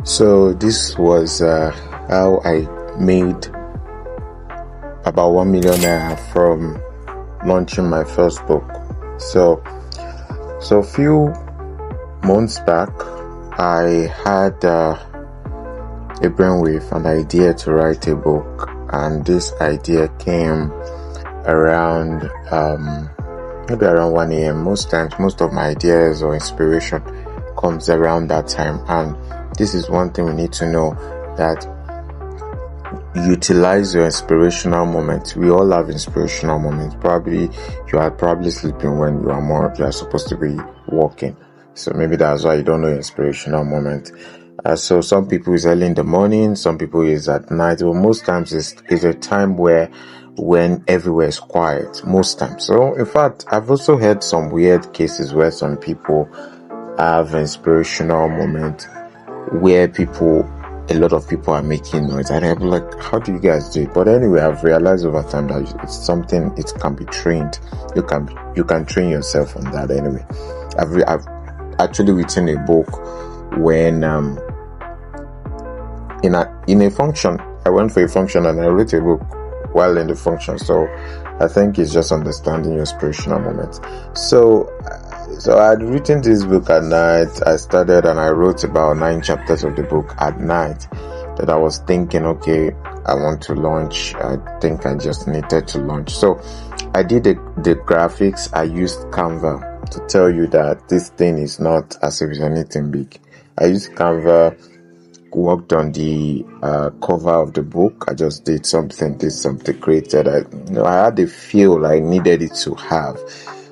So this was how I made about 1 million naira from launching my first book. So a few months back, I had a brainwave, an idea to write a book, and this idea came around maybe around 1 a.m. Most times, most of my ideas or inspiration comes around that time, and this is one thing we need to know, that utilize your inspirational moments. We all have inspirational moments. Probably you are sleeping when you are supposed to be working. So maybe that's why you don't know your inspirational moment. So some people is early in the morning, some people is at night, but most times it's a time when everywhere is quiet, most times. So in fact, I've also heard some weird cases where some people have inspirational moments where a lot of people are making noise, and I'm like, how do you guys do it? But anyway, I've realized over time that it's something, it can be trained. You can train yourself on that. Anyway, I've actually written a book when in a function. I went for a function and I wrote a book while in the function. So I think it's just understanding your inspirational moments. So I had written this book at night. I started and I wrote about 9 chapters of the book at night. That I was thinking, okay, I want to launch. I think I just needed to launch. So I did the graphics. I used Canva to tell you that this thing is not as if it's anything big. I used Canva, worked on the cover of the book. I just did something, created. I had the feel I needed it to have.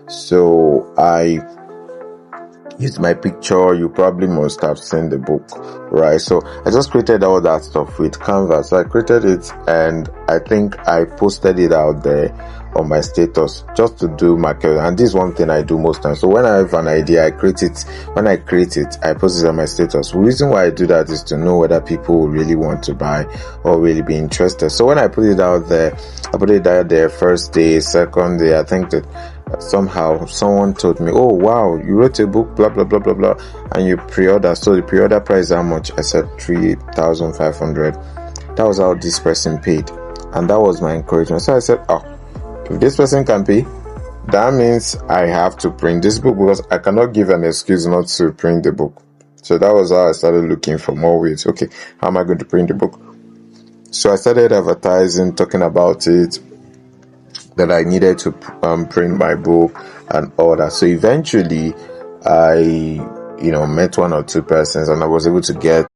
So I used my picture. You probably must have seen the book, right? So I just created all that stuff with Canva. So I created it, and I think I posted it out there on my status just to do marketing. And this is one thing I do most times. So when I have an idea, I create it. When I create it, I post it on my status. The reason why I do that is to know whether people really want to buy or really be interested. So when I put it out there, I put it out there first day, second day, I think that somehow someone told me, oh wow, you wrote a book, blah blah blah blah blah, and you pre-order. So the pre-order price, how much? I said 3,500. That was how this person paid, and that was my encouragement. So I said, oh, if this person can pay, that means I have to print this book, because I cannot give an excuse not to print the book. So that was how I started looking for more ways. Okay, how am I going to print the book? So I started advertising, talking about it, that I needed to print my book and all that. So eventually I met 1 or 2 persons, and I was able to get